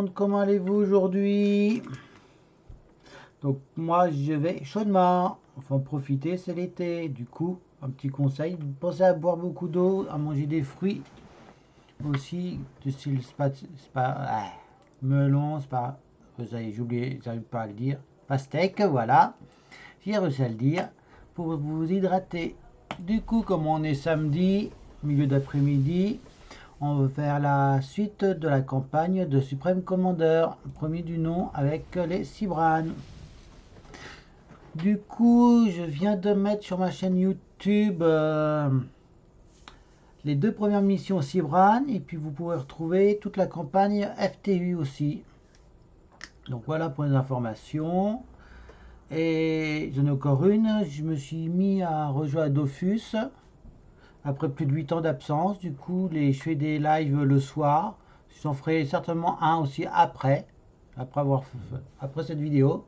monde, comment allez-vous aujourd'hui? Donc moi je vais chaudement, enfin en profiter, c'est l'été. Du coup, un petit conseil, pensez à boire beaucoup d'eau, à manger des fruits aussi, de style melon, ça y est, j'oublie, j'arrive pas à le dire, pastèque, voilà, j'ai réussi à le dire, pour vous hydrater. Du coup, comme on est samedi, milieu d'après-midi, on va faire la suite de la campagne de Supreme Commander, premier du nom avec les Cibranes. Du coup, je viens de mettre sur ma chaîne YouTube les 2 premières missions Cibran et puis vous pouvez retrouver toute la campagne FTU aussi. Donc voilà pour les informations. Et j'en ai encore une, je me suis mis à rejoindre Dofus après plus de 8 ans d'absence. Du coup, je fais des lives le soir. J'en ferai certainement un aussi après cette vidéo.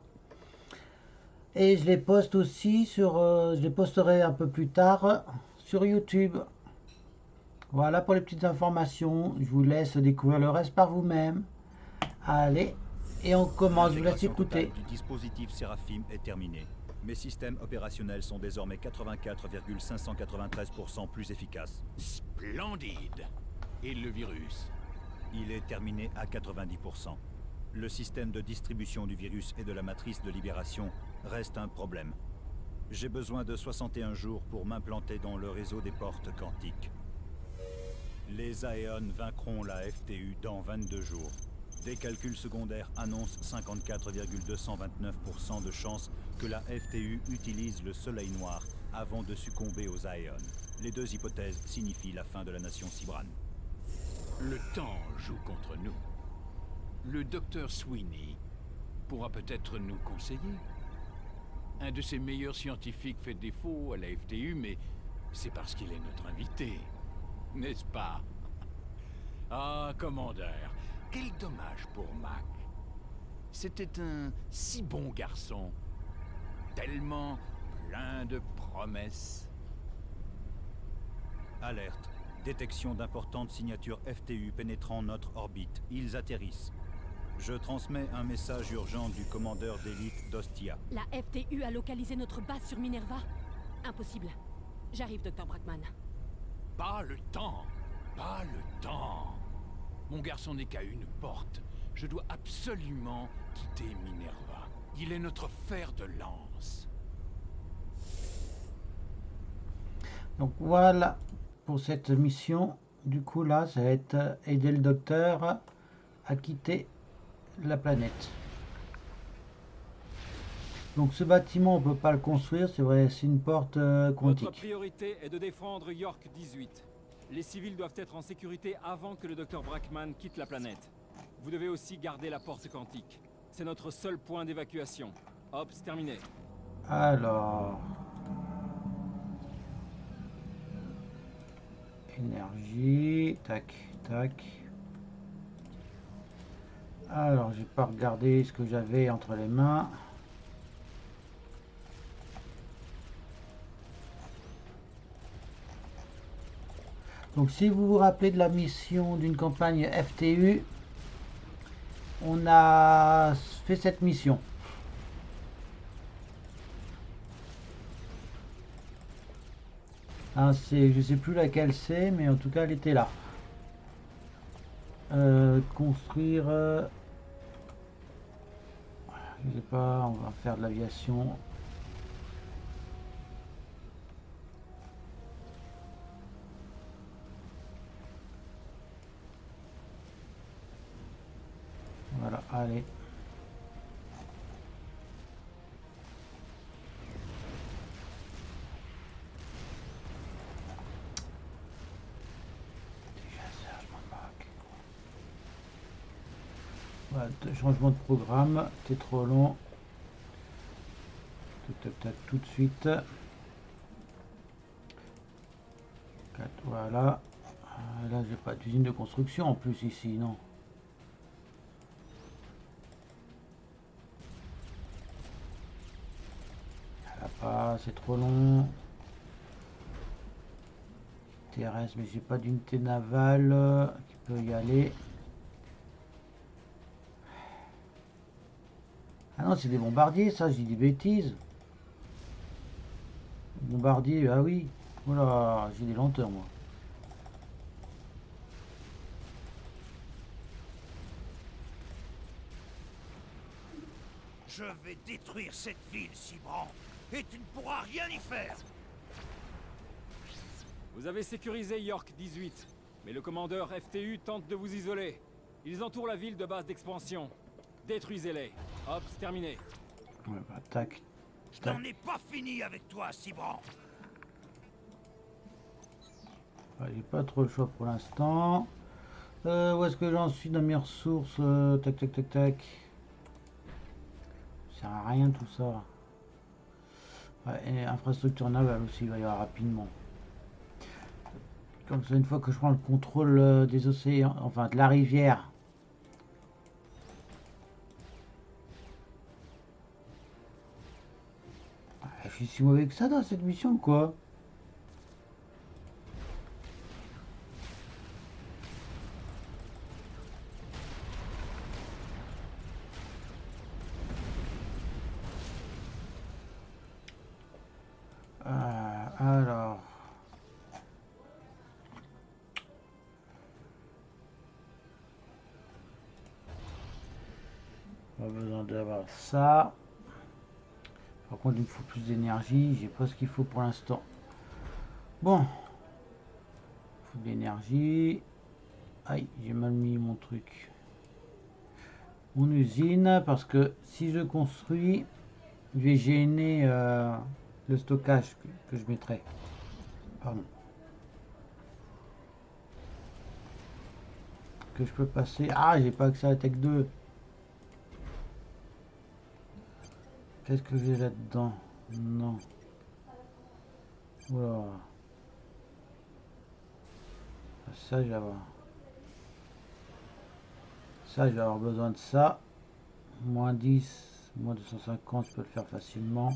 Et je les poste aussi je les posterai un peu plus tard sur YouTube. Voilà pour les petites informations. Je vous laisse découvrir le reste par vous-même. Allez, et on commence. Je vous laisse L'intégration totale écouter. du dispositif Seraphim est terminée. Mes systèmes opérationnels sont désormais 84,593% plus efficaces. Splendide. Et le virus? Il est terminé à 90%. Le système de distribution du virus et de la matrice de libération reste un problème. J'ai besoin de 61 jours pour m'implanter dans le réseau des portes quantiques. Les Aeon vaincront la FTU dans 22 jours. Des calculs secondaires annoncent 54,229% de chances que la FTU utilise le Soleil Noir avant de succomber aux Aeon. Les 2 hypothèses signifient la fin de la nation Cibran. Le temps joue contre nous. Le docteur Sweeney pourra peut-être nous conseiller. Un de ses meilleurs scientifiques fait défaut à la FTU, mais c'est parce qu'il est notre invité. N'est-ce pas? Ah, commandeur, quel dommage pour Mac. C'était un si bon garçon. Tellement plein de promesses. Alerte. Détection d'importantes signatures FTU pénétrant notre orbite. Ils atterrissent. Je transmets un message urgent du commandeur d'élite d'Ostia. La FTU a localisé notre base sur Minerva. Impossible. J'arrive, Dr. Brackman. Pas le temps. Pas le temps. Mon garçon n'est qu'à une porte. Je dois absolument quitter Minerva. Il est notre fer de lance. Donc voilà pour cette mission. Du coup là, ça va être aider le docteur à quitter la planète. Donc ce bâtiment, on peut pas le construire, c'est vrai, c'est une porte quantique. Votre priorité est de défendre York 18. Les civils doivent être en sécurité avant que le Dr. Brackman quitte la planète. Vous devez aussi garder la porte quantique. C'est notre seul point d'évacuation. Ops, terminé. Alors... énergie, tac, tac. Alors, j'ai pas regardé ce que j'avais entre les mains. Donc, si vous vous rappelez de la mission d'une campagne FTU, on a fait cette mission. Hein, je sais plus laquelle c'est, mais en tout cas, elle était là. Construire... je sais pas, on va faire de l'aviation. Voilà, allez. Voilà, changement de programme, c'est trop long. Tout de suite. 4, voilà. Là, j'ai pas d'usine de construction en plus ici, non. Là pas, c'est trop long. Terrestre, mais j'ai pas d'unité navale qui peut y aller. Ah non, c'est des bombardiers, ça, j'ai des bêtises. Bombardier, ah oui. Voilà, j'ai des lenteurs, moi. Je vais détruire cette ville, Cibran, et tu ne pourras rien y faire. Vous avez sécurisé York 18, mais le commandeur FTU tente de vous isoler. Ils entourent la ville de base d'expansion. Détruisez-les. Hop, c'est terminé. Ouais, bah, tac. Je n'en ai pas fini avec toi, Cibran. Ouais, j'ai pas trop le choix pour l'instant. Où est-ce que j'en suis dans mes ressources? Tac, tac, tac, tac. Ça sert à rien tout ça. Ouais, et infrastructure navale aussi, il va y avoir rapidement. Comme ça, une fois que je prends le contrôle des océans, enfin de la rivière. Je suis si mauvais que ça dans cette mission, quoi. Alors. Pas besoin d'avoir ça. Par contre, il me faut plus d'énergie. J'ai pas ce qu'il faut pour l'instant. Bon. Il faut de l'énergie. Aïe, j'ai mal mis mon truc. Mon usine, parce que si je construis, je vais gêner le stockage que je mettrai. Pardon. Que je peux passer. Ah, j'ai pas accès à la Tech 2. Qu'est-ce que j'ai là-dedans? Non. Voilà. Ça, je vais avoir. Ça, je vais avoir besoin de ça. Moins 10, moins 250, je peux le faire facilement.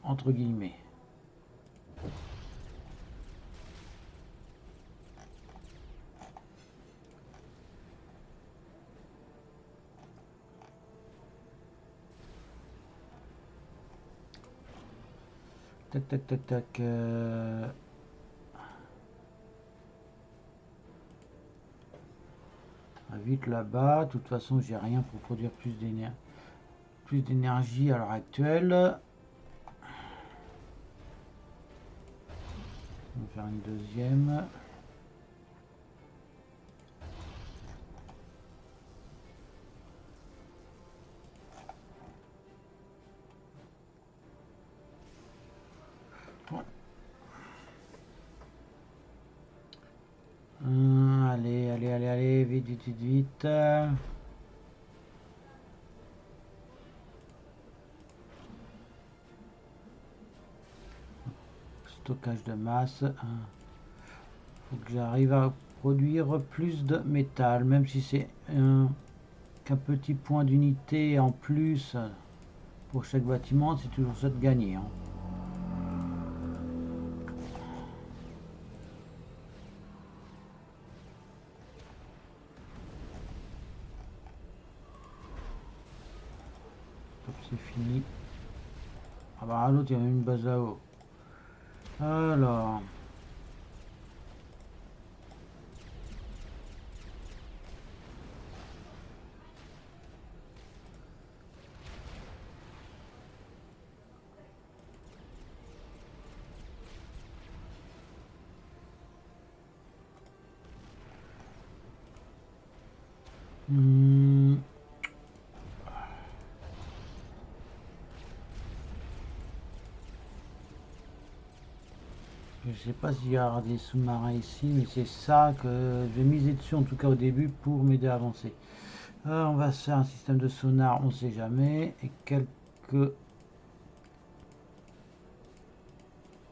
Entre guillemets. Tac, tac, tac, tac. Vite là-bas. De toute façon, j'ai rien pour produire plus d'énergie à l'heure actuelle. On va faire une deuxième. Allez, allez, allez, allez, vite, vite, vite, vite. Stockage de masse. Faut que j'arrive à produire plus de métal, même si c'est qu'un petit point d'unité en plus pour chaque bâtiment, c'est toujours ça de gagner. Hein. C'est fini. Ah bah l'autre il y a même une base à eau. Alors. Je sais pas s'il y aura des sous-marins ici, mais c'est ça que je vais miser dessus en tout cas au début pour m'aider à avancer. On va se faire un système de sonar, on ne sait jamais, et quelques...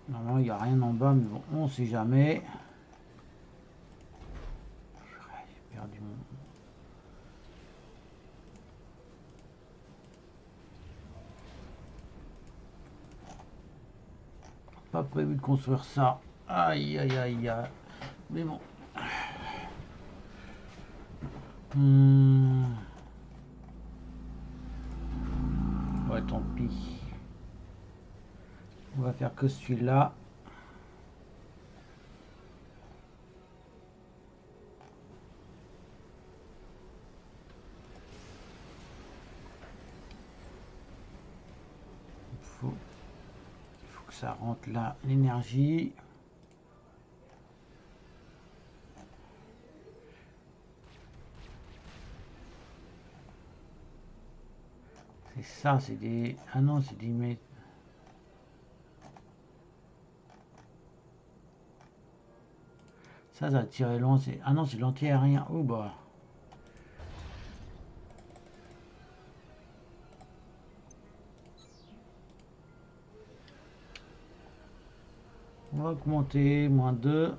Normalement il n'y a rien en bas, mais bon, on ne sait jamais. J'ai perdu mon... Pas prévu de construire ça. Aïe, aïe, aïe, aïe. Mais bon. ouais, tant pis. On va faire que celui-là. Il faut que ça rentre là, l'énergie. C'est ça, c'est des... Ah non, c'est des... Ça va tirer loin, c'est... Ah non, c'est l'anti-aérien. Oh bah... On va augmenter, -2.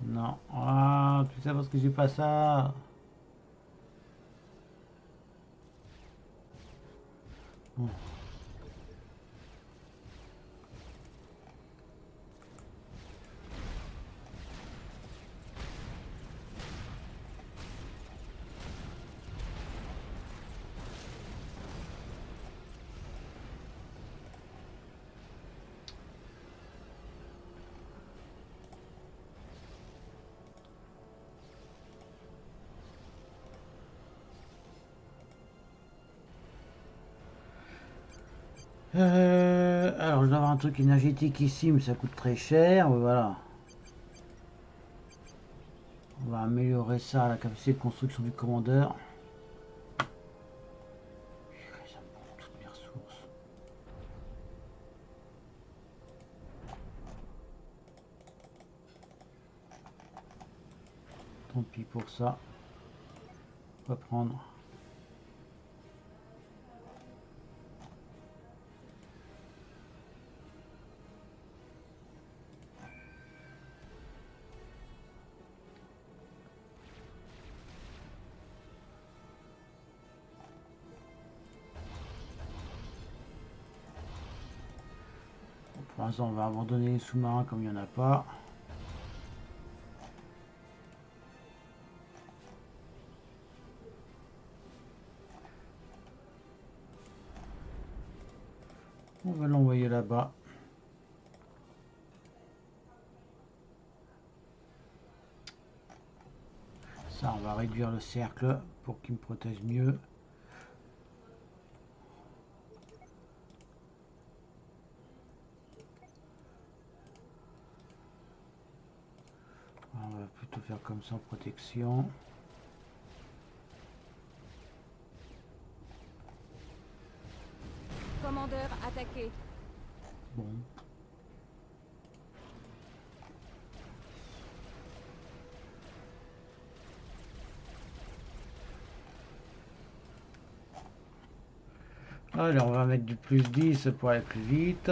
Non. Ah, tout ça parce que j'ai pas ça. Bon. Alors, je dois avoir un truc énergétique ici, mais ça coûte très cher. Voilà. On va améliorer ça, la capacité de construction du commandeur. Ça me prend toutes mes ressources. Tant pis pour ça. On va prendre. Pour l'instant, on va abandonner les sous-marins comme il n'y en a pas. On va l'envoyer là-bas. Ça, on va réduire le cercle pour qu'il me protège mieux. On va plutôt faire comme ça en protection. Commandeur, attaqué. Bon. Alors, on va mettre du +10 pour aller plus vite.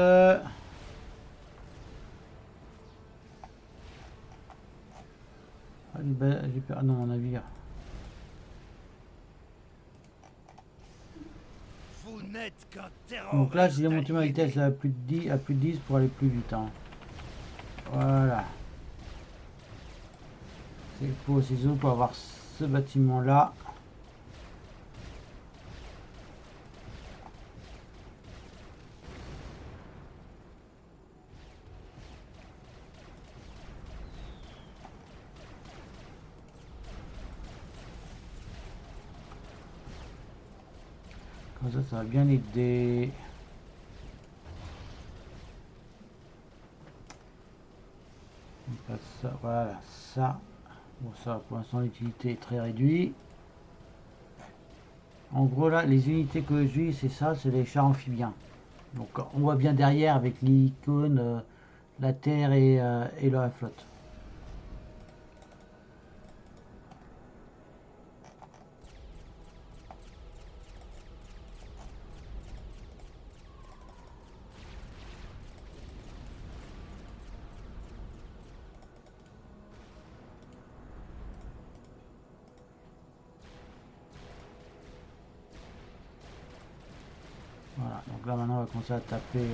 Ah non, mon navire. Vous n'êtes qu'un terroriste. Donc là, j'ai monté ma aliéné. vitesse à plus de 10, pour aller plus vite. Hein. Voilà. C'est pour ciseaux pour avoir ce bâtiment là. Comme ça va bien aider. On passe ça, voilà, ça. Bon, ça, pour l'instant, l'utilité est très réduite. En gros, là, les unités que j'ai, c'est ça, c'est les chars amphibiens. Donc, on voit bien derrière avec l'icône, la terre et la flotte. Voilà, donc là maintenant on va commencer à taper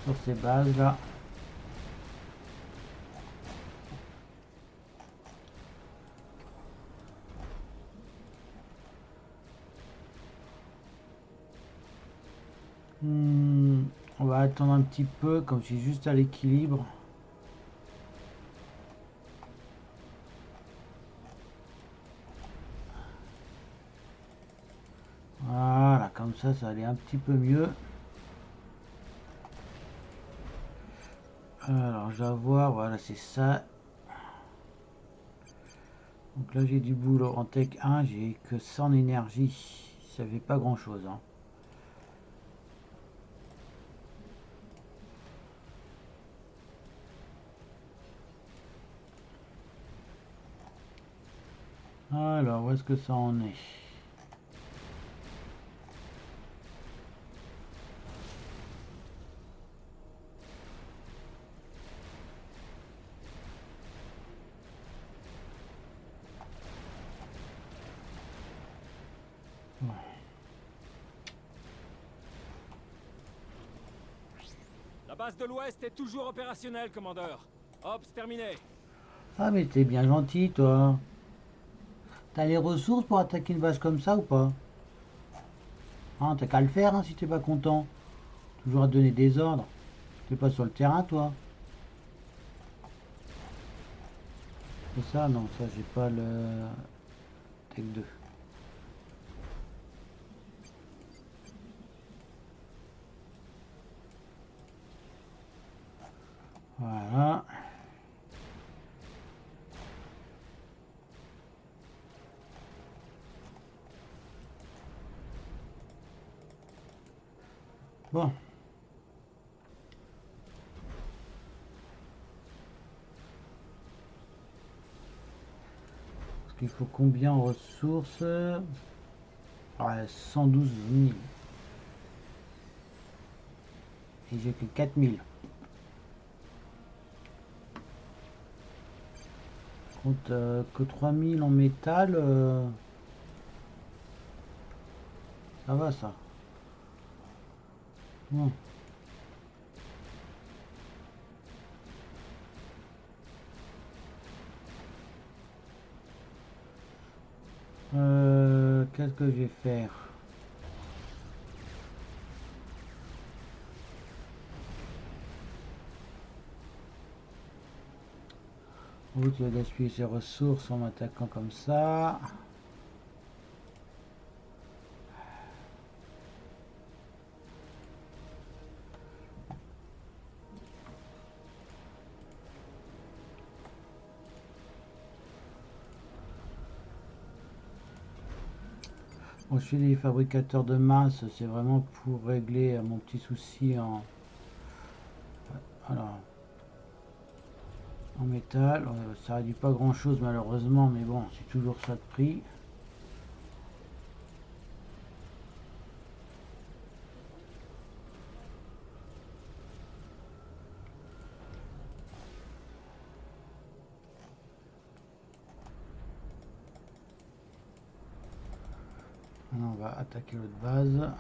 sur ces bases là. On va attendre un petit peu, comme je suis juste à l'équilibre. Voilà, comme ça allait un petit peu mieux. Alors, je vais voir, voilà, c'est ça. Donc là, j'ai du boulot. En Tech 1, j'ai que 100 énergie. Ça fait pas grand-chose, hein. Alors, où est-ce que ça en est? La base de l'Ouest est toujours opérationnelle, commandeur. Ops, terminé. Ah, mais t'es bien gentil, toi. T'as les ressources pour attaquer une base comme ça ou pas? Hein, t'as qu'à le faire, hein, si t'es pas content. Toujours à donner des ordres. T'es pas sur le terrain, toi. C'est ça? Non, ça, j'ai pas le... Tech 2. Voilà. Bon. Parce qu'il faut combien en ressources? Ouais, 112 000. Et j'ai que 4 000. Compte que 3 000 en métal. Ça va, ça. Bon. Qu'est-ce que je vais faire? Oui, tu vas gaspiller ses ressources en m'attaquant comme ça. Bon, je suis des fabricateurs de masse, c'est vraiment pour régler mon petit souci en... Alors, en métal, ça réduit pas grand chose malheureusement, mais bon, c'est toujours ça de prix. On va attaquer l'autre base.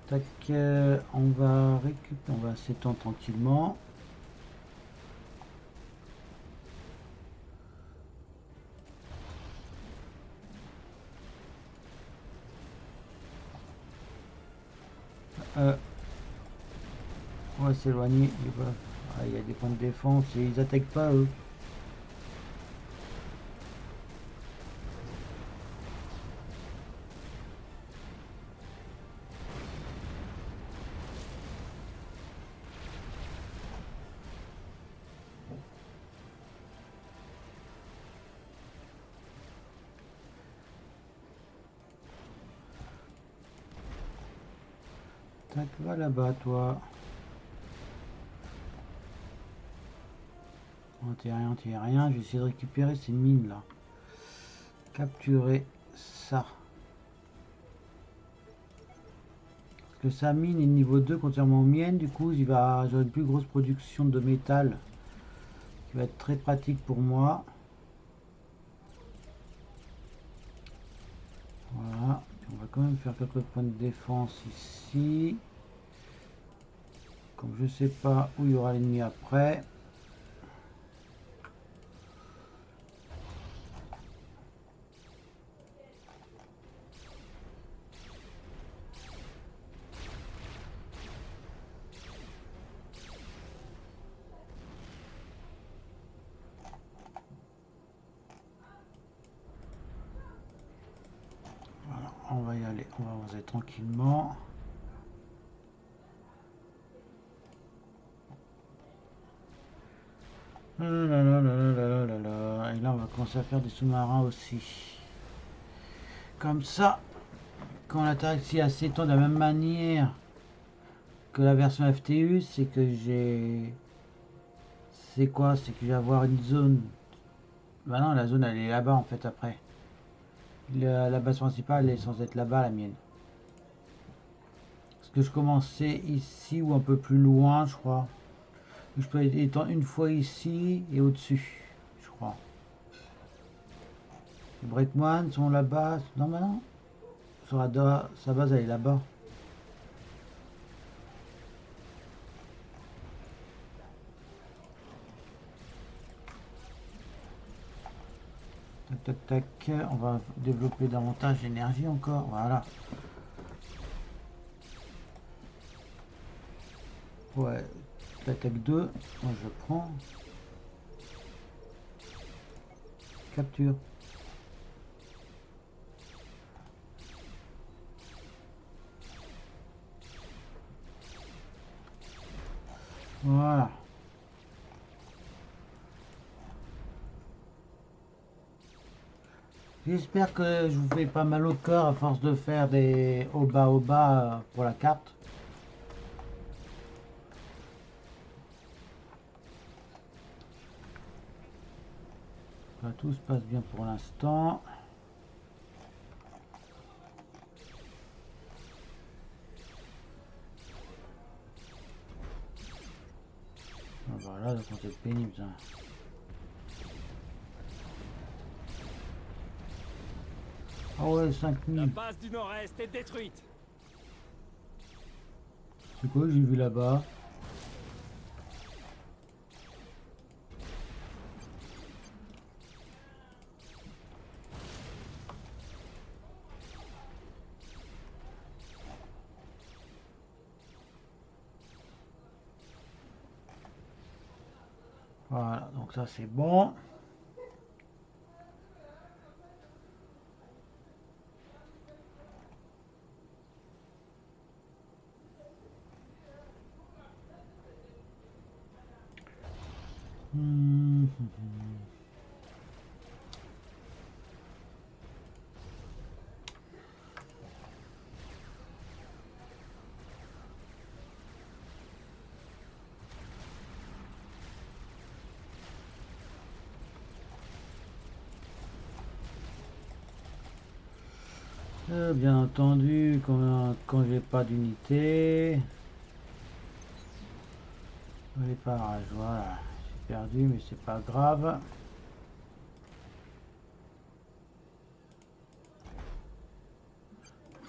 Tac, on va récupérer, on va s'étendre tranquillement. On va s'éloigner. Il y a des points de défense et ils attaquent pas eux. Tac, va là-bas, toi. Oh, t'es rien. Je vais essayer de récupérer ces mines là. Capturer ça. Parce que sa mine est niveau 2 contrairement aux miennes, du coup j'aurai une plus grosse production de métal qui va être très pratique pour moi. Voilà, on va quand même faire quelques points de défense ici. Comme je sais pas où il y aura l'ennemi après. Voilà, on va y aller, on va avancer tranquillement. Et là, on va commencer à faire des sous-marins aussi. Comme ça, quand l'attaque s'étend de la même manière que la version FTU, c'est que j'ai... C'est quoi? C'est que je vais avoir une zone... Bah non, la zone elle est là-bas en fait après. La base principale elle est censée être là-bas, la mienne. Parce que je commençais ici ou un peu plus loin, je crois. Je peux étendre une fois ici et au-dessus, je crois. Les Breakman sont là-bas. Non, mais non. Sa base, elle est là-bas. Tac, tac, tac. On va développer davantage d'énergie encore. Voilà. Ouais. L'attaque 2. Moi, je prends. Capture. Voilà. J'espère que je vous fais pas mal au cœur à force de faire des au bas pour la carte. Là, tout se passe bien pour l'instant. Voilà, donc c'est pénible ça. Ah ouais, 5000. La base du nord-est est détruite. C'est quoi que j'ai vu là-bas? Voilà, donc ça c'est bon. Bien entendu, quand j'ai pas d'unité. Les parages, voilà. J'ai perdu, mais c'est pas grave.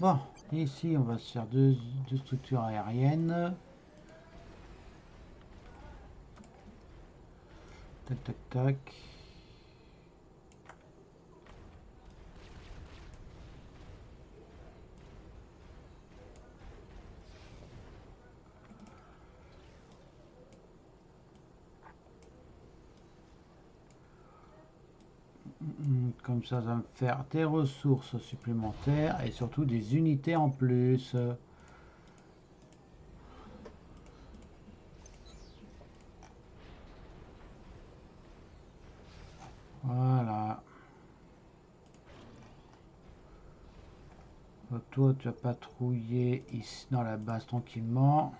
Bon, ici on va se faire deux structures aériennes. Tac, tac, tac. Comme ça va me faire des ressources supplémentaires et surtout des unités en plus. Voilà. Toi, tu vas patrouiller ici dans la base tranquillement.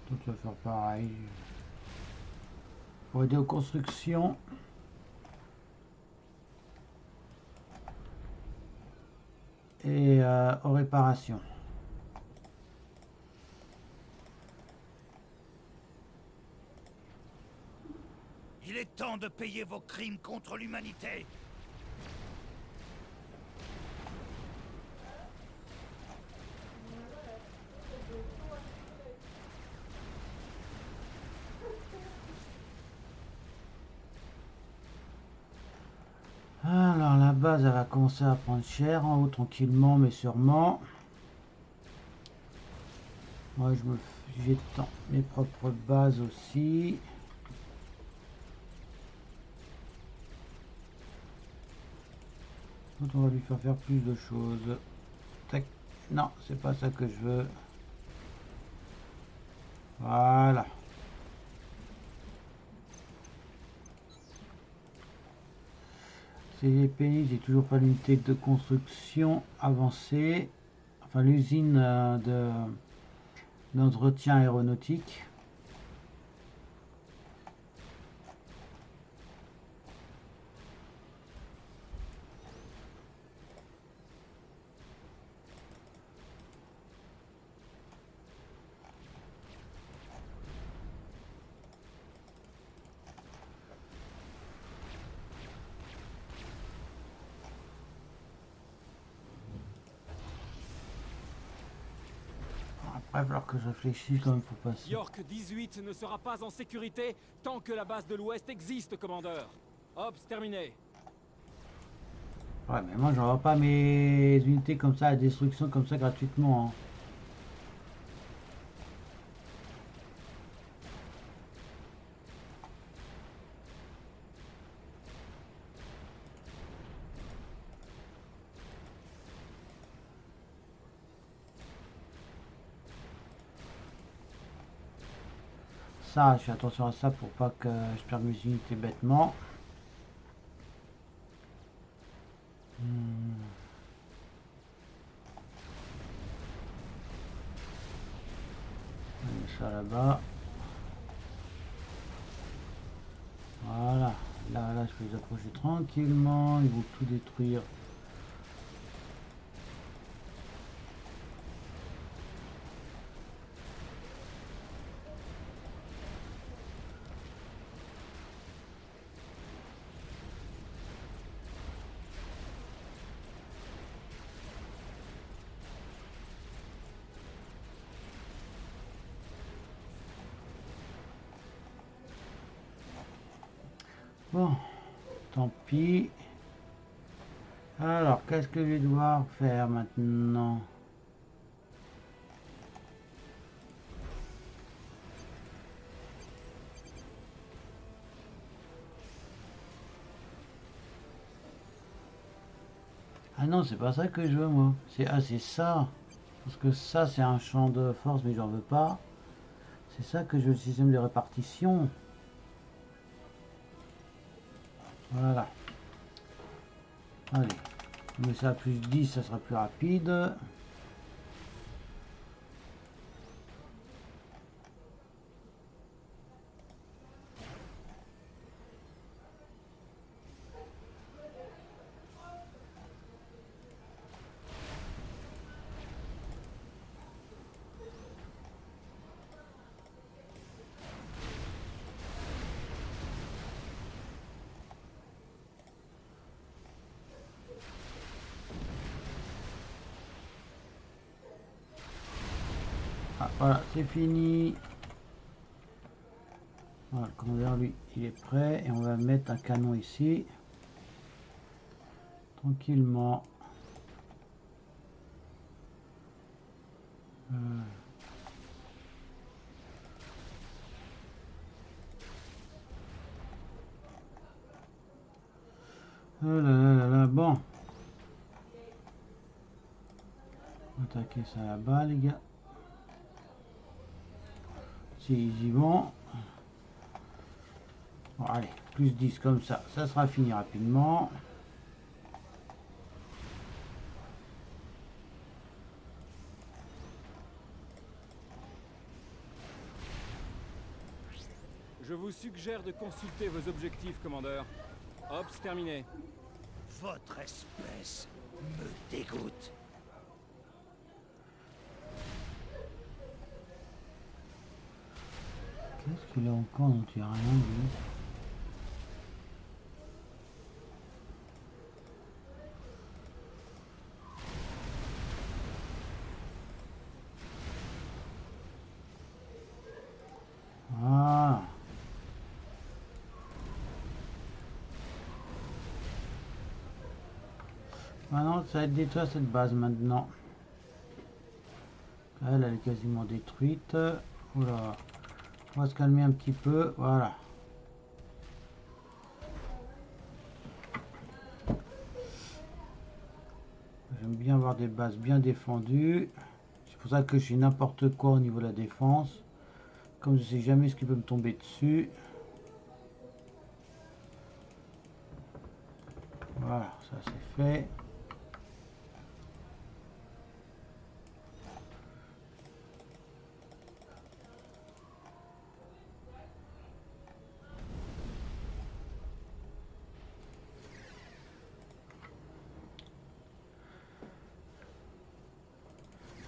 Toi, tu vas faire pareil. Pour aider aux constructions. et aux réparations. Il est temps de payer vos crimes contre l'humanité. Alors la base, elle va commencer à prendre cher en haut tranquillement mais sûrement. Moi j'étends mes propres bases aussi. Donc on va lui faire plus de choses. Tac. Non, c'est pas ça que je veux. Voilà. C'est pays, j'ai toujours pas l'unité de construction avancée. Enfin l'usine d'entretien aéronautique. Après, il va falloir que je réfléchisse quand même pour passer. York 18 ne sera pas en sécurité tant que la base de l'Ouest existe, commandeur. Ops, terminé. Ouais, mais moi, j'envoie pas mes unités comme ça à la destruction comme ça gratuitement. Hein. Ça, je fais attention à ça pour pas que je perde mes unités bêtement. On met ça là-bas. Voilà. Là, je peux les approcher tranquillement. Ils vont tout détruire. Bon, tant pis. Alors, qu'est-ce que je vais devoir faire maintenant? Ah non, c'est pas ça que je veux, moi. C'est ça. Parce que ça, c'est un champ de force, mais j'en veux pas. C'est ça que je veux, le système de répartition. Voilà. Allez. On met ça à plus 10, ça sera plus rapide. Ah, voilà, c'est fini. Voilà, le commandeur, lui, il est prêt. Et on va mettre un canon ici. Tranquillement. Oh là là là là, bon. On va attaquer ça là-bas, les gars. Si ils y vont. Bon, allez, plus 10 comme ça sera fini rapidement. Je vous suggère de consulter vos objectifs, commandeur. Ops, terminé. Votre espèce me dégoûte. Qu'est-ce qu'il a encore dont il n'y a rien lui? Ah. Maintenant, ça va être détruit cette base maintenant. Elle est quasiment détruite. Oula. On va se calmer un petit peu. Voilà. J'aime bien avoir des bases bien défendues. C'est pour ça que je fais n'importe quoi au niveau de la défense. Comme je sais jamais ce qui peut me tomber dessus. Voilà, ça c'est fait.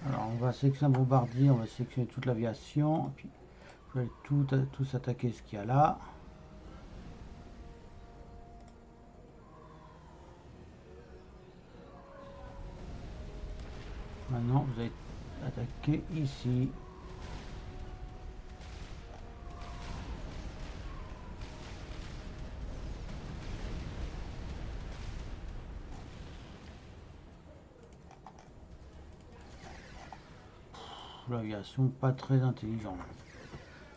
Alors on va sélectionner un bombardier, on va sélectionner toute l'aviation, puis je vais tous attaquer ce qu'il y a là. Maintenant vous allez attaquer ici. L'aviation pas très intelligente.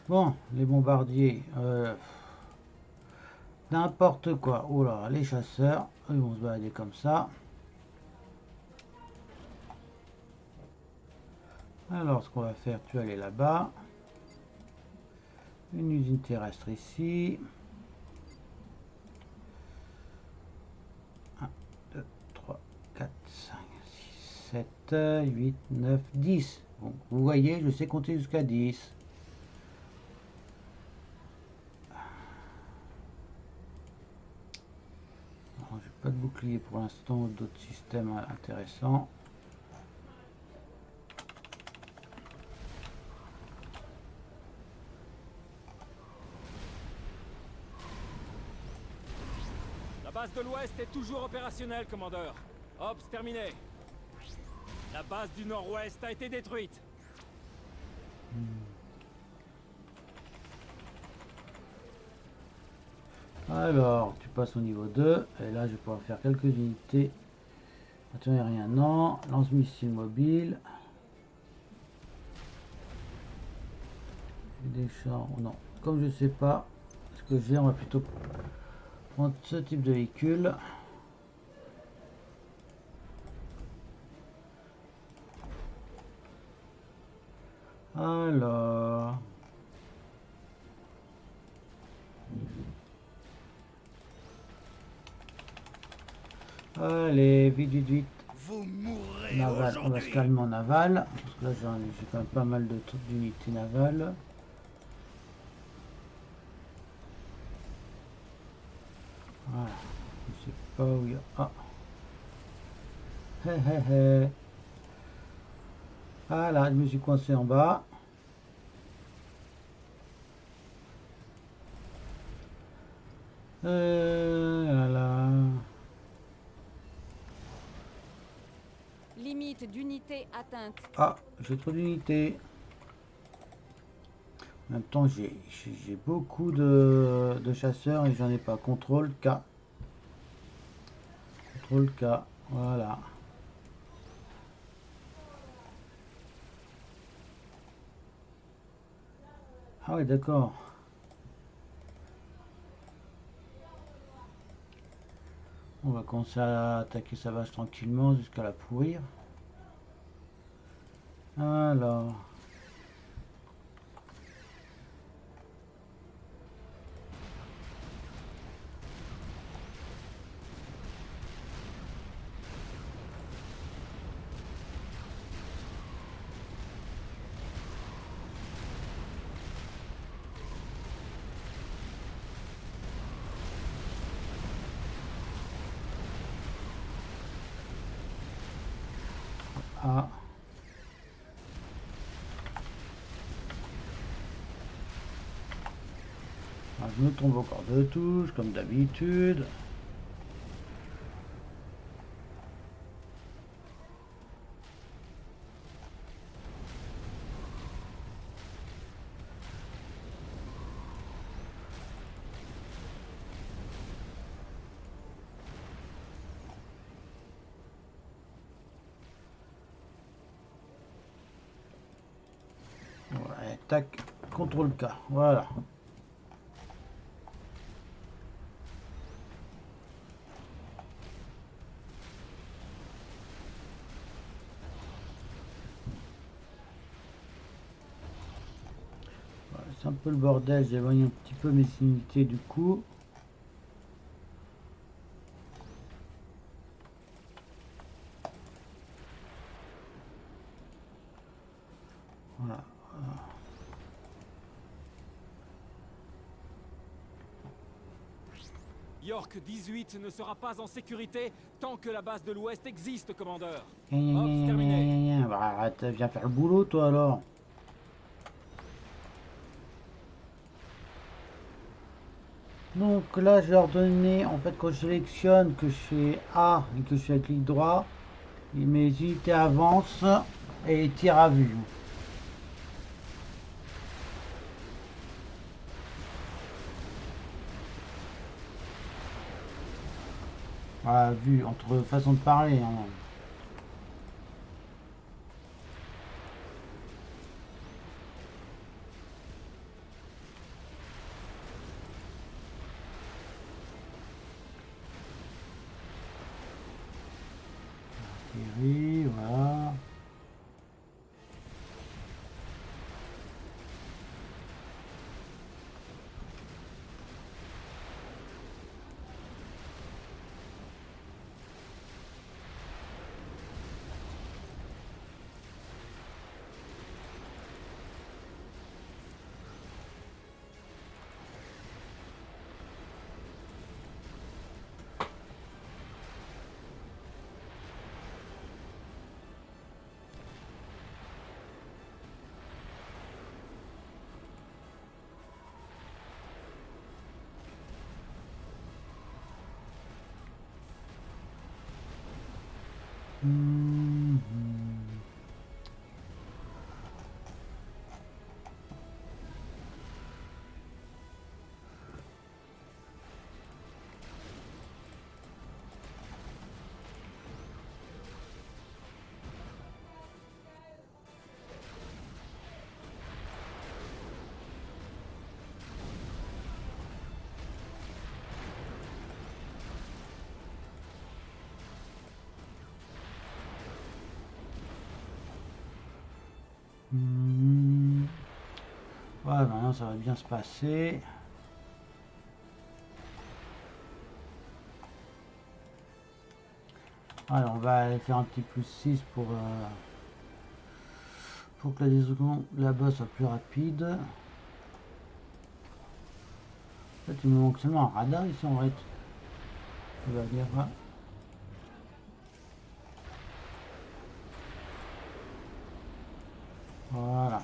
Bon, les bombardiers, n'importe quoi. Oh là, les chasseurs, ils vont se balader comme ça. Alors, ce qu'on va faire, tu vas aller là-bas. Une usine terrestre ici. 1, 2, 3, 4, 5, 6, 7, 8, 9, 10. Bon, vous voyez, je sais compter jusqu'à 10. Je n'ai pas de bouclier pour l'instant, d'autres systèmes intéressants. La base de l'Ouest est toujours opérationnelle, commandeur. Ops, terminé. La base du Nord-Ouest a été détruite. Alors, tu passes au niveau 2. Et là, je vais pouvoir faire quelques unités. Attention, rien, non. Lance-missile mobile. Des chars, non. Comme je sais pas ce que j'ai, on va plutôt prendre ce type de véhicule. Alors... Allez, vite, vite, vite. Vous mourrez Naval, on va se aujourd'hui. calmer en naval. Parce que là, j'ai quand même pas mal de trucs d'unités navales. Voilà. Je sais pas où il y a... Ah. Hé hé hé. Voilà, je me suis coincé en bas. Voilà. Limite d'unité atteinte. Ah, j'ai trop d'unités. En même temps, j'ai beaucoup de chasseurs et j'en ai pas. Contrôle K. Contrôle K. Voilà. Ah ouais, d'accord. On va commencer à attaquer sa vache tranquillement jusqu'à la pourrir. Alors. Ah. je me trompe encore de touche, comme d'habitude. Ouais, tac, contrôle K, voilà. C'est un peu le bordel, j'éloigne un petit peu mes unités du coup. Voilà. York 18 ne sera pas en sécurité tant que la base de l'Ouest existe, commandeur. Gna, Ops, gna, gna, terminé. gna, gna. Bah, arrête, viens faire le boulot toi alors. Donc là, je vais leur donner, en fait, quand je sélectionne que je fais A et que je fais clic droit, mes unités avancent et tirent à vue. Voilà, vue, entre façons de parler. Hein. Artillerie, voilà. Mhm. Mhm. Voilà, maintenant ça va bien se passer. Alors on va aller faire un petit +6 pour que la liaison là-bas soit plus rapide. En fait, il me manque seulement un radar ici en fait. On va dire là. Voilà.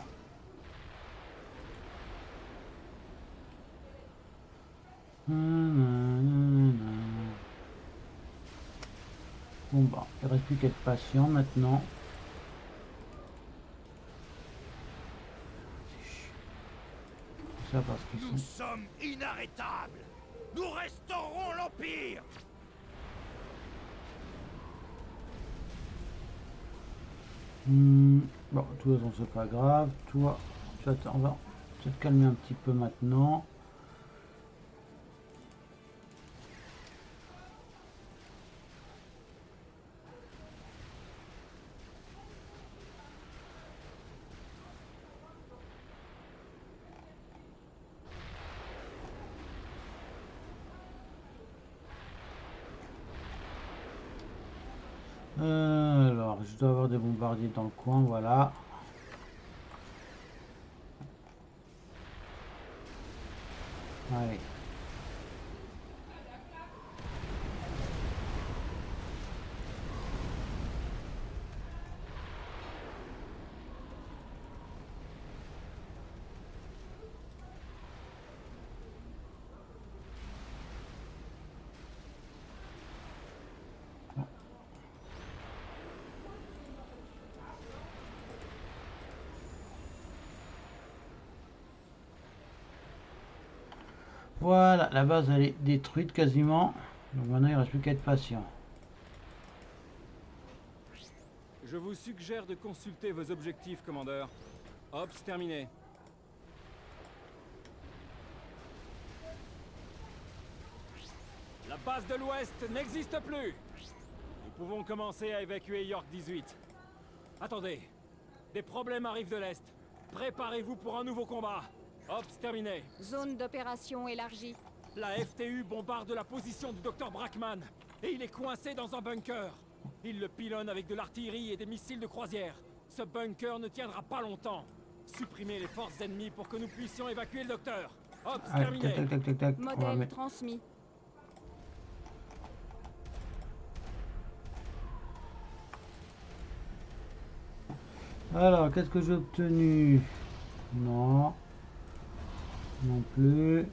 Bon bah, il reste plus qu'à être patient maintenant. Ça parce qu'ils Nous sont... sommes inarrêtables. Nous restaurerons l'Empire. Bon, de toute façon c'est pas grave. Toi, on va te calmer un petit peu maintenant. Alors, je dois avoir des bombardiers dans le coin, voilà. Allez. Voilà, la base elle est détruite quasiment. Donc maintenant il reste plus qu'à être patient. Je vous suggère de consulter vos objectifs, commandeur. Ops terminé. La base de l'Ouest n'existe plus. Nous pouvons commencer à évacuer York 18. Attendez. Des problèmes arrivent de l'Est. Préparez-vous pour un nouveau combat. Ops terminé. Zone d'opération élargie. La FTU bombarde la position du Dr Brackman. Et il est coincé dans un bunker. Il le pilonne avec de l'artillerie et des missiles de croisière. Ce bunker ne tiendra pas longtemps. Supprimez les forces ennemies pour que nous puissions évacuer le docteur. Ops Allez, terminé. tac, tac, tac, tac, tac. On va Modèle mettre- transmis. Alors, qu'est-ce que j'ai obtenu? Non. Non plus.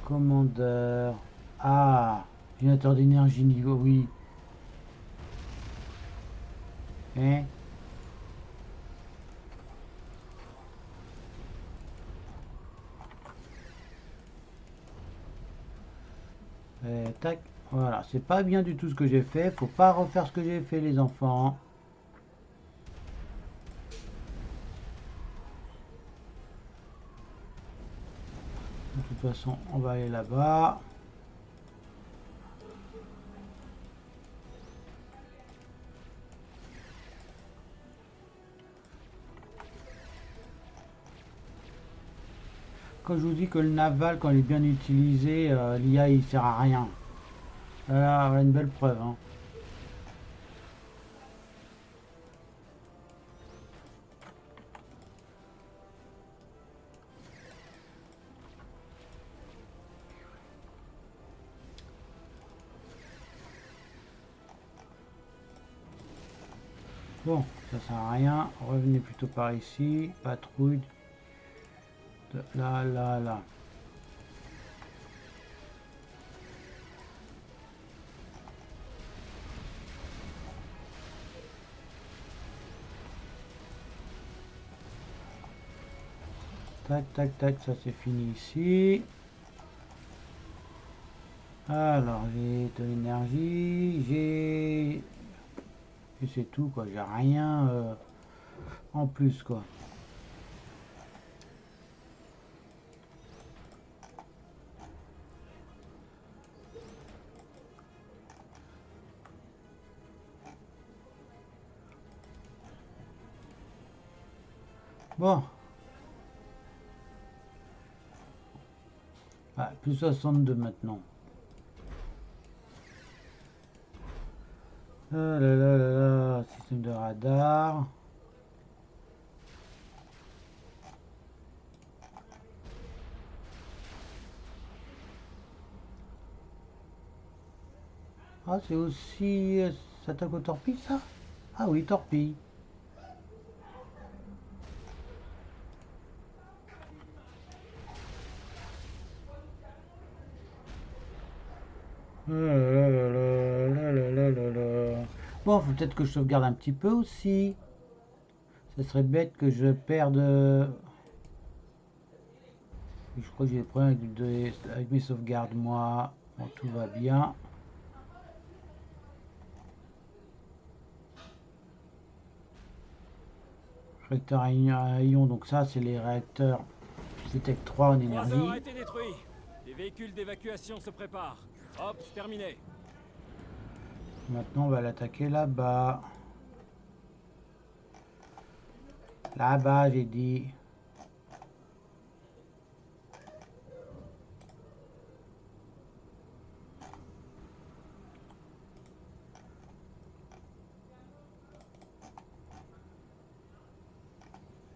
Commandeur. Ah, générateur d'énergie niveau, oui. Hein? Tac. Voilà, c'est pas bien du tout ce que j'ai fait. Faut pas refaire ce que j'ai fait, les enfants. De toute façon, on va aller là-bas. Quand je vous dis que le naval, quand il est bien utilisé, l'IA il sert à rien. Voilà, une belle preuve. Hein. Bon, ça sert à rien. Revenez plutôt par ici. Patrouille. Là, là, là. Tac, tac, tac, ça c'est fini ici. Alors, j'ai de l'énergie, j'ai... Et c'est tout, quoi. J'ai rien en plus, quoi. Bon. Ah, plus 62 maintenant. Ah là là là là, système de radar. Ah, c'est aussi... ça attaque aux torpilles, ça? Ah oui, torpille. Bon, faut peut-être que je sauvegarde un petit peu aussi. Ça serait bête que je perde... Je crois que j'ai des problèmes avec mes sauvegardes, moi. Bon, tout va bien. Réacteur à ion, donc ça, c'est les réacteurs Tech 3 en énergie. Croiseur a été détruit. Les véhicules d'évacuation se préparent. Ops terminé. Maintenant, on va l'attaquer là-bas. Là-bas, j'ai dit.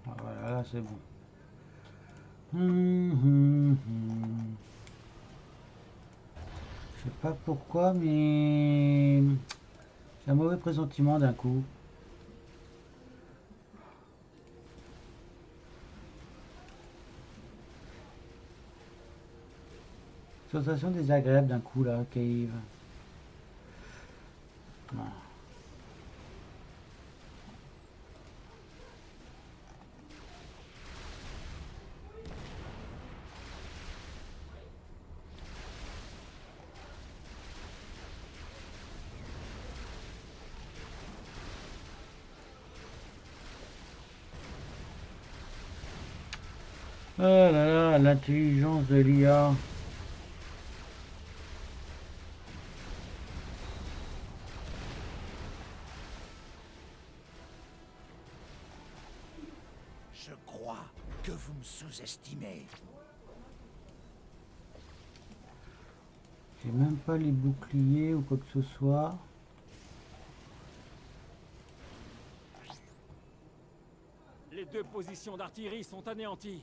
Voilà, là, c'est bon. Je sais pas pourquoi, mais j'ai un mauvais pressentiment d'un coup. Sensation désagréable d'un coup là, Cave. Non. Oh là là, l'intelligence de l'IA. Je crois que vous me sous-estimez. J'ai même pas les boucliers ou quoi que ce soit. Les deux positions d'artillerie sont anéanties.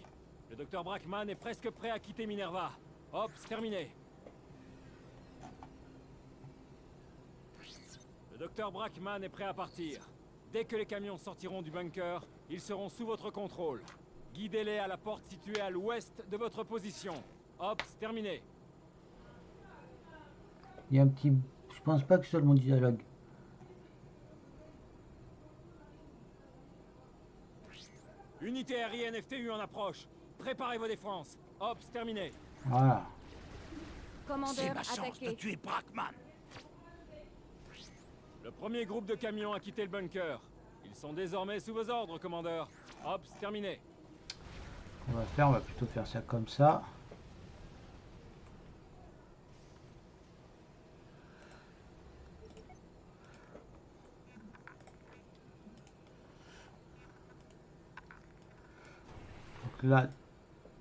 Le docteur Brackman est presque prêt à quitter Minerva. Hop, c'est terminé. Le docteur Brackman est prêt à partir. Dès que les camions sortiront du bunker, ils seront sous votre contrôle. Guidez-les à la porte située à l'ouest de votre position. Hop, c'est terminé. Il y a un petit... Je pense pas que ce soit le mon dialogue. Unité aérienne FTU en approche. Préparez vos défenses. Hop, c'est terminé. Voilà. C'est Commandeur, ma chance de attaqué. tuer Brackman. Le premier groupe de camions a quitté le bunker. Ils sont désormais sous vos ordres, commandeur. Hop, c'est terminé. On va plutôt faire ça comme ça. Donc là,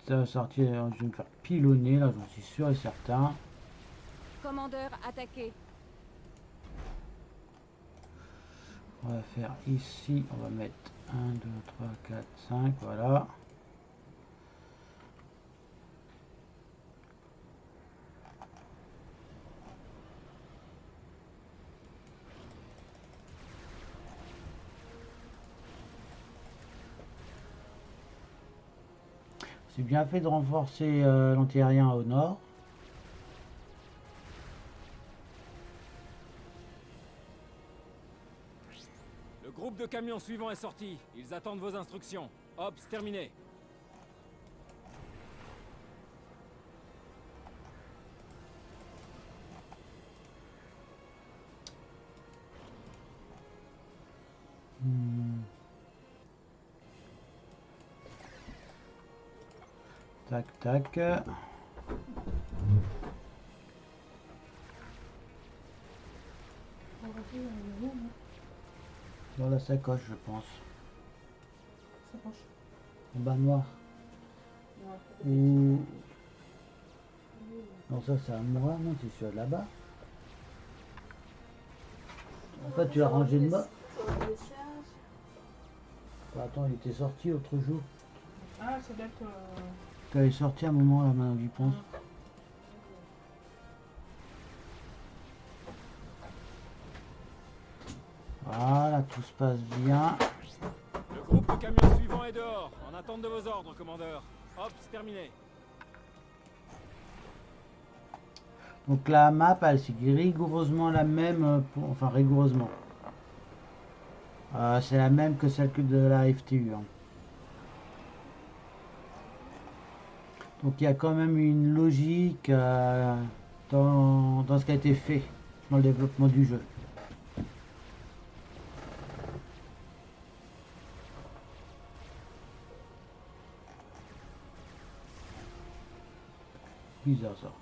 ça va sortir, je vais me faire pilonner, là j'en suis sûr et certain. Commandeur, attaqué. On va faire ici, on va mettre 1, 2, 3, 4, 5, voilà. C'est bien fait de renforcer l'antiaérien au nord. Le groupe de camions suivant est sorti. Ils attendent vos instructions. Hop, c'est terminé. Tac, tac. Dans la sacoche, je pense. En bas noir. Ou... Non, ça c'est à moi, non, c'est sur là-bas. En fait, tu as rangé le bas. Attends, il était sorti l'autre jour. Ah, ça doit être... Tu est sorti à un moment là, maintenant que j'y pense. Voilà, tout se passe bien. Le groupe de camions suivant est dehors, en attente de vos ordres, commandeur. Hop, c'est terminé. Donc la map, elle c'est rigoureusement la même, enfin rigoureusement. C'est la même que celle que de la FTU. Hein. Donc il y a quand même une logique dans ce qui a été fait dans le développement du jeu. Bizarre ça.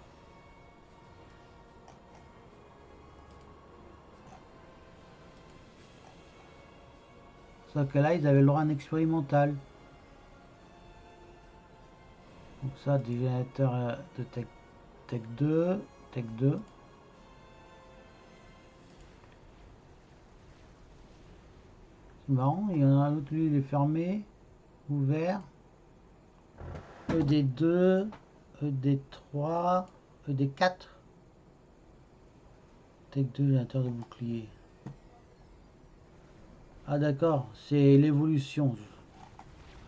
Sauf que là, ils avaient le droit à un expérimental. Donc ça, des générateurs de Tech 2, Tech 2. C'est marrant, il y en a un autre, lui, il est fermé, ouvert. ED2, ED3, ED4. Tech 2, générateur de bouclier. Ah d'accord, c'est l'évolution.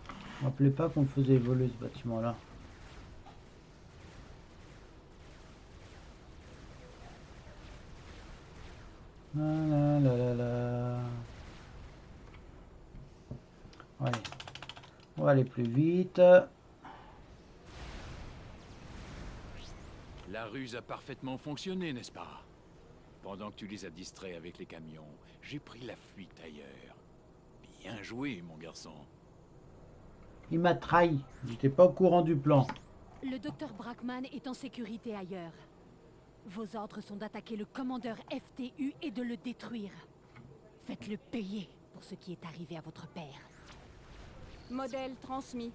Je me rappelais pas qu'on faisait évoluer ce bâtiment-là. La la la la. Allez, on va aller plus vite. La ruse a parfaitement fonctionné, n'est-ce pas? Pendant que tu les as distraits avec les camions, j'ai pris la fuite ailleurs. Bien joué, mon garçon. Il m'a trahi. J'étais pas au courant du plan. Le docteur Brackman est en sécurité ailleurs. Vos ordres sont d'attaquer le commandeur FTU et de le détruire. Faites-le payer pour ce qui est arrivé à votre père. Modèle transmis.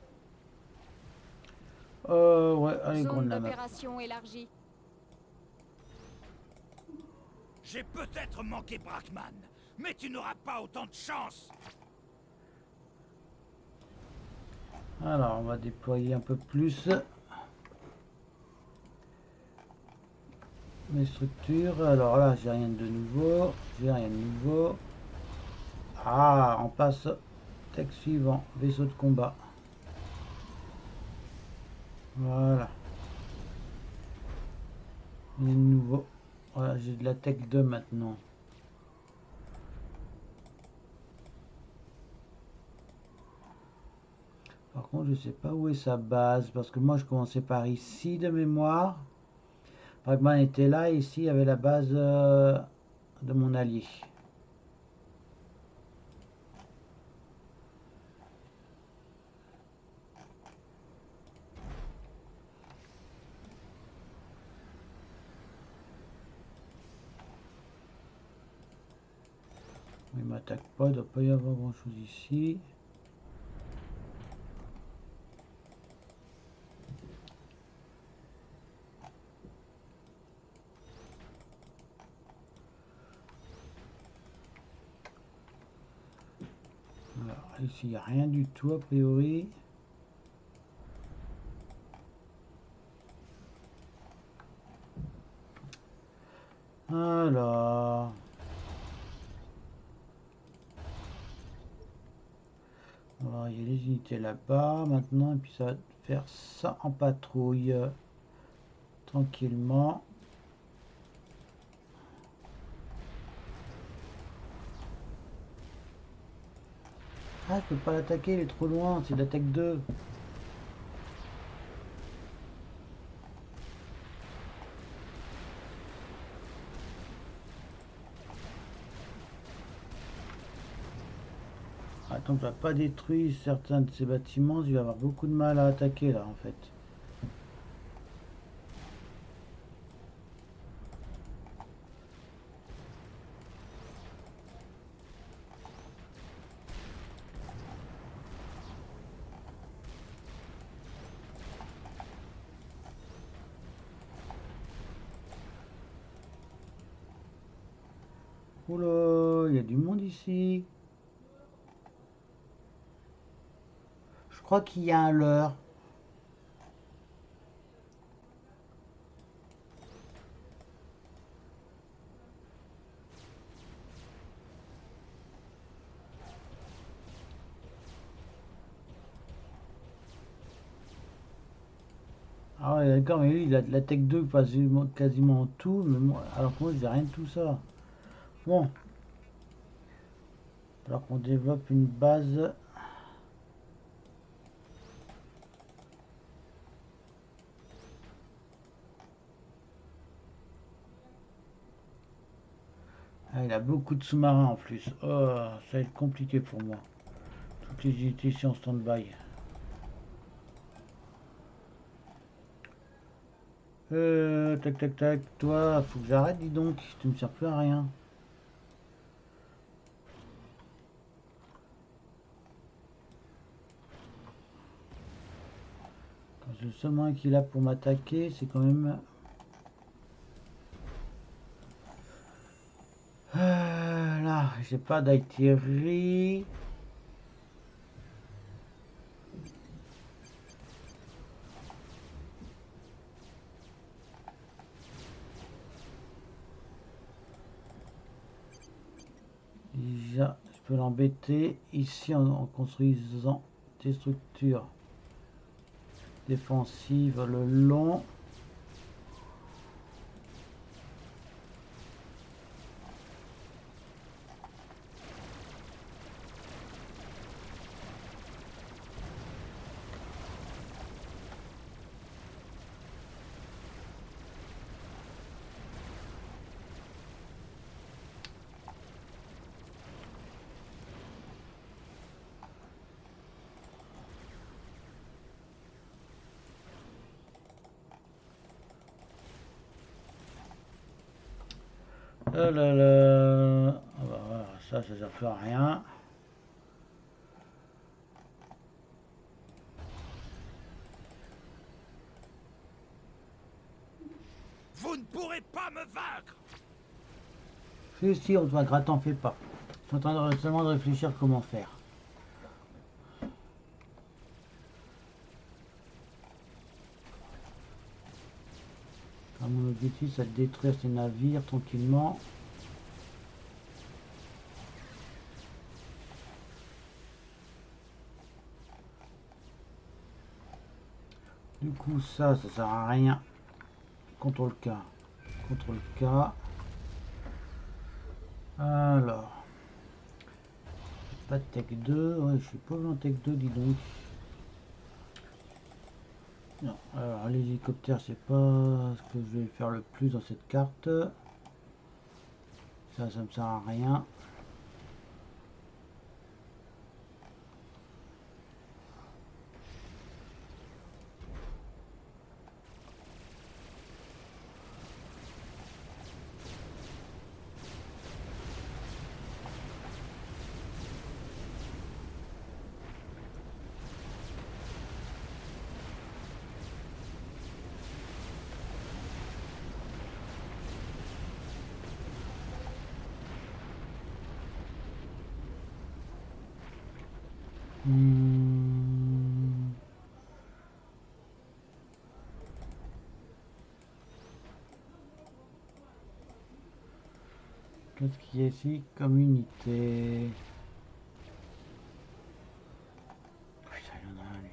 Ouais, allez, gros Zone la map. d'opération élargie. J'ai peut-être manqué Brackman, mais tu n'auras pas autant de chance. Alors, on va déployer un peu plus mes structures. Alors là, j'ai rien de nouveau. J'ai rien de nouveau. Ah, on passe texte suivant. Vaisseau de combat. Voilà. Il est nouveau. Voilà, j'ai de la Tech 2 maintenant. Par contre, je sais pas où est sa base, parce que moi je commençais par ici de mémoire. Brackman était là, et ici il y avait la base de mon allié. Il m'attaque pas, il ne doit pas y avoir grand chose ici. Alors, ici il n'y a rien du tout a priori. Alors, il y a les unités là-bas maintenant, et puis ça va faire ça en patrouille tranquillement. Ah, je peux pas l'attaquer, il est trop loin, c'est l'attaque 2. Tant que je n'ai pas détruit certains de ces bâtiments, je vais avoir beaucoup de mal à attaquer là en fait. Oula, il y a du monde ici. Je crois qu'il y a un leurre. Ah ouais, d'accord, mais lui, il a de la Tech 2 quasiment tout, mais moi, alors que moi, j'ai rien de tout ça. Bon. Alors qu'on développe une base. Ah, il a beaucoup de sous-marins en plus. Oh, ça va être compliqué pour moi. Toutes les unités sont en stand-by. Tac tac tac, toi, faut que j'arrête, dis donc, tu me sers plus à rien. Le seul moyen qu'il a pour m'attaquer, c'est quand même... là, j'ai pas d'artillerie. Déjà, je peux l'embêter ici en construisant des structures défensives le long. Oh là là. Ah bah voilà, ça sert plus à rien. Vous ne pourrez pas me vaincre! Si, on te vaincra, t'en fais pas. Je suis en train seulement de réfléchir comment faire. Mon objectif, c'est de détruire ces navires tranquillement. Du coup, ça sert à rien. CTRL K. CTRL K. Alors. Pas de Tech 2. Ouais, je suis pas en Tech 2, dis donc. Non, alors les hélicoptères, c'est pas ce que je vais faire le plus dans cette carte. Ça me sert à rien. Qu'est-ce qu'il y a ici comme unité? Putain, il y en a un, lui.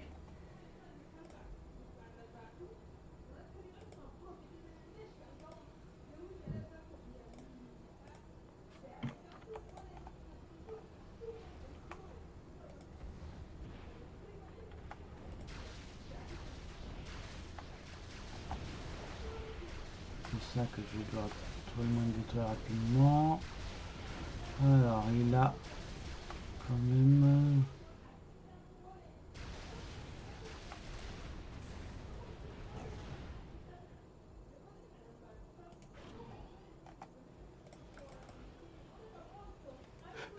C'est ça que je dois tout le monde détruire rapidement. Alors, il a quand même...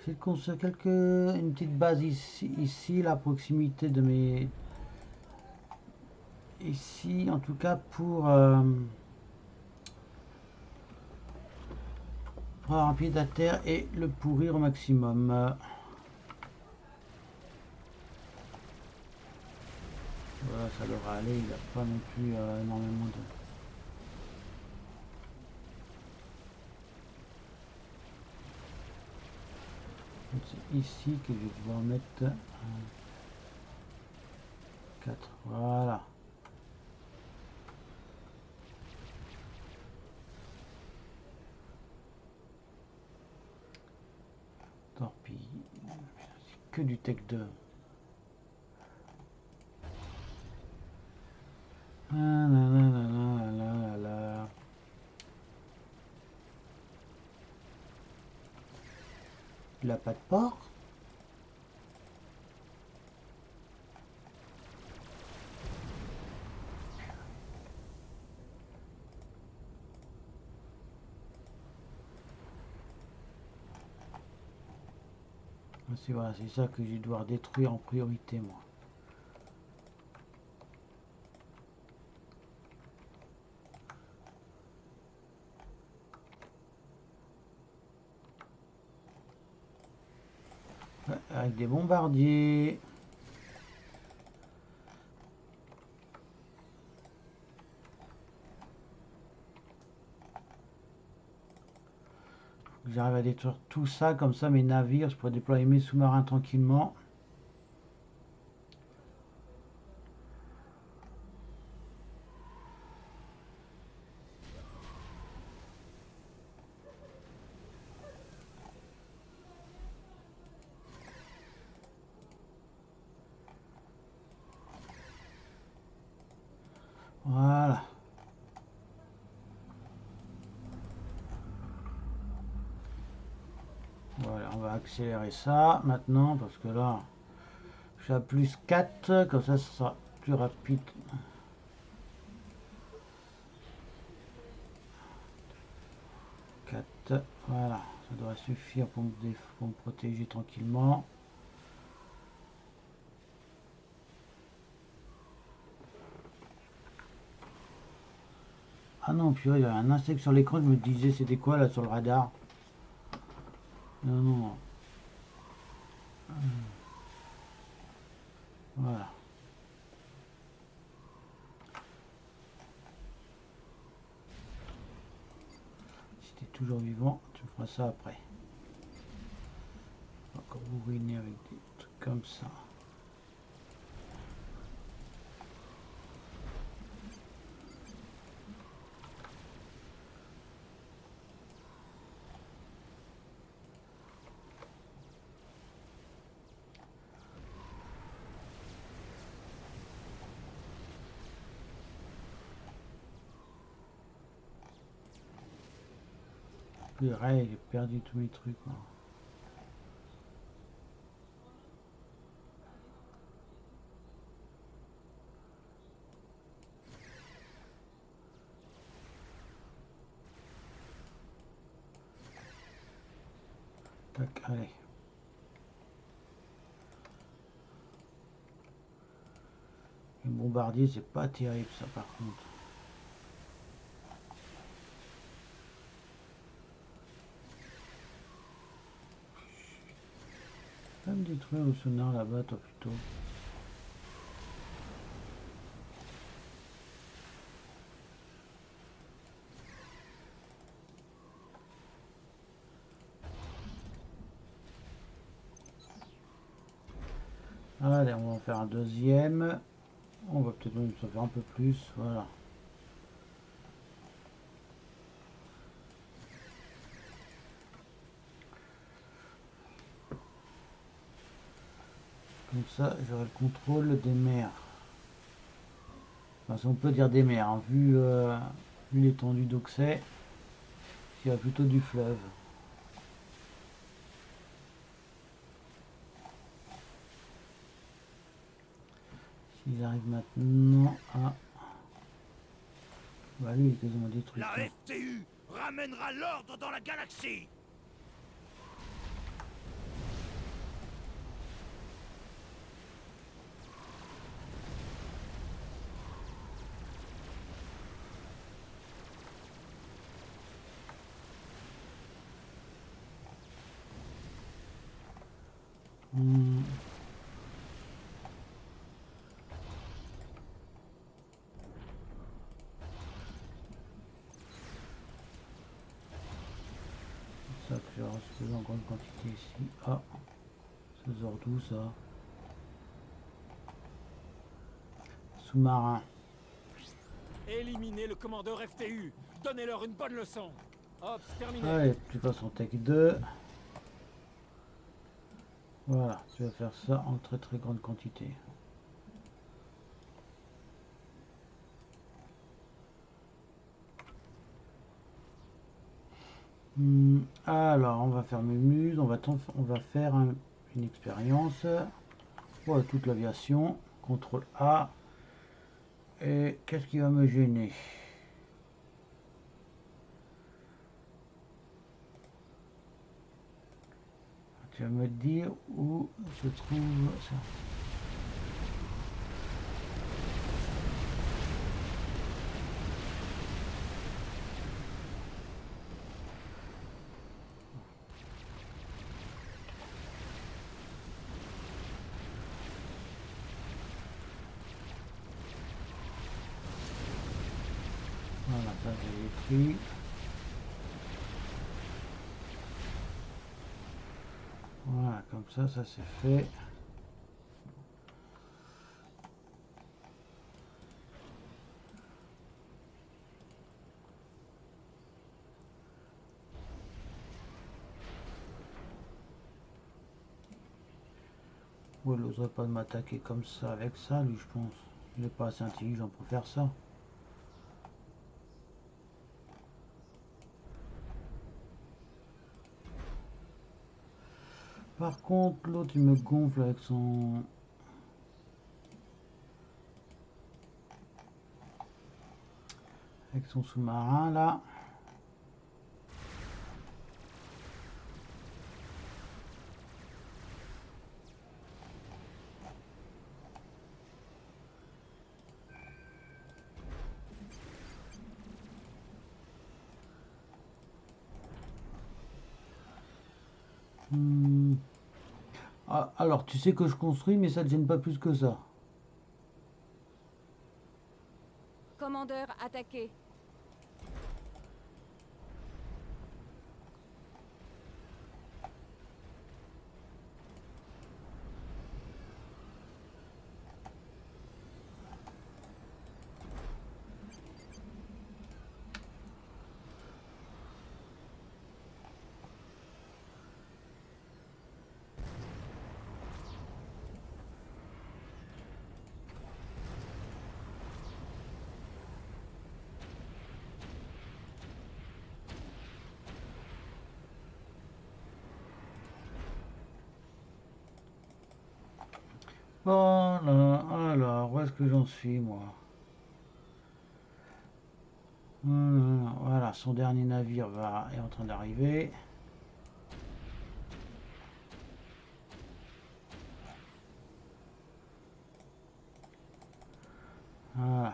J'ai construit une petite base ici, la proximité de mes... Ici, en tout cas, pour avoir un pied à terre et le pourrir au maximum. Voilà, ça devrait aller, il n'y a pas non plus énormément de... C'est ici que je vais devoir mettre 4. Voilà. Torpille. C'est que du Tech 2. Il a pas de port. Voilà, c'est ça que je vais devoir détruire en priorité, moi. Ouais, avec des bombardiers. J'arrive à détruire tout ça, comme ça mes navires, je pourrais déployer mes sous-marins tranquillement. Voilà. Voilà, on va accélérer ça maintenant, parce que là, je suis à plus 4, comme ça, ce sera plus rapide. 4. reste. Voilà, ça devrait suffire pour me protéger tranquillement. Ah non, purée, il y a un insecte sur l'écran, je me disais c'était quoi là sur le radar. Non, non. Voilà. Si t'es toujours vivant, tu feras ça après. Encore vous ruiner avec des trucs comme ça. Purée, j'ai perdu tous mes trucs. Moi. Tac, allez. Les bombardiers, c'est pas terrible ça par contre. Je vais me détruire le sonar là-bas, toi plutôt. Allez, on va en faire un deuxième. On va peut-être même s'en faire un peu plus. Voilà. Comme ça, j'aurai le contrôle des mers. Enfin, si on peut dire des mers, hein, vu l'étendue d'eau que c'est, il y a plutôt du fleuve. S'ils arrivent maintenant à... Bah lui, il est quasiment détruit. La FTU ramènera l'ordre dans la galaxie. Ça que j'ai reçu en grande quantité ici. Ah, ça sort d'où ça? Sous-marin. Éliminez le commandeur FTU. Donnez-leur une bonne leçon. Hop, c'est terminé. Allez, tu passes en tech 2. Voilà, tu vas faire ça en très très grande quantité. Alors, on va faire Mémuse, on va faire une expérience. Voilà, toute l'aviation. CTRL A. Et qu'est-ce qui va me gêner? Tu vas me dire où se trouve ça. Voilà, ça j'ai écrit. Voilà, comme ça c'est fait. Ouais, il n'oserait pas de m'attaquer comme ça avec ça, lui, je pense. Il n'est pas assez intelligent pour faire ça. Par contre, l'autre, il me gonfle avec son... sous-marin, là. Ah, alors, tu sais que je construis, mais ça ne gêne pas plus que ça. Commandeur attaqué. Voilà, alors, où est-ce que j'en suis, moi? Voilà, son dernier navire est en train d'arriver. Voilà.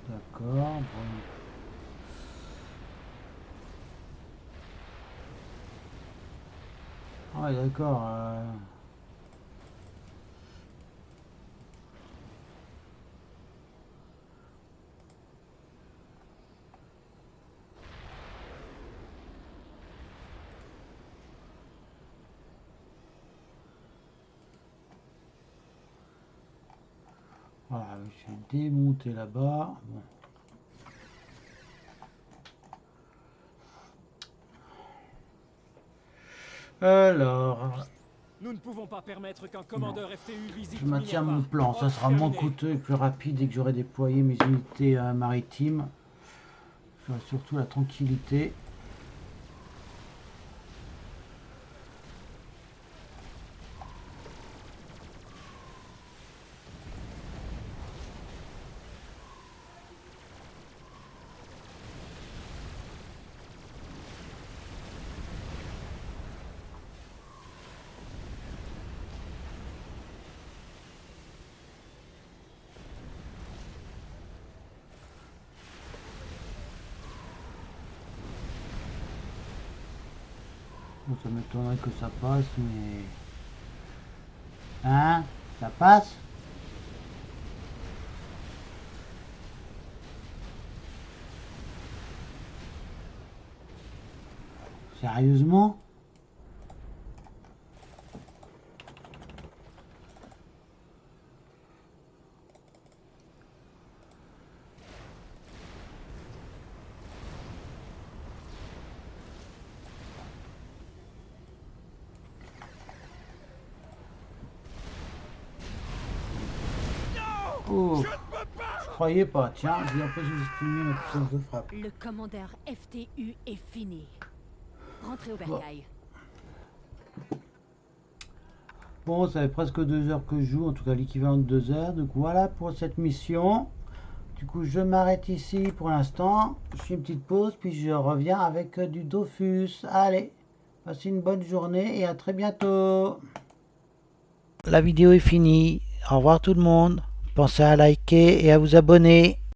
D'accord, bon. Ah ouais, d'accord. Voilà, je vais démonter là-bas. Bon. Alors, Nous ne pouvons pas permettre qu'un commandeur FTU visite je maintiens Minerva. mon plan. Ça Ordre sera moins terminé. coûteux et plus rapide dès que j'aurai déployé mes unités maritimes. J'aurai surtout la tranquillité. Bon, ça m'étonnerait que ça passe, mais... Hein? Ça passe? Sérieusement? Oh, je croyais pas. Tiens, j'ai un peu sous-estimé ma puissance de frappe. Le commandeur FTU est fini. Rentrez au bercail. Bon, ça fait presque 2 heures que je joue, en tout cas l'équivalent de 2 heures. Donc voilà pour cette mission. Du coup, je m'arrête ici pour l'instant. Je fais une petite pause, puis je reviens avec du Dofus. Allez, passez une bonne journée et à très bientôt. La vidéo est finie. Au revoir tout le monde. Pensez à liker et à vous abonner.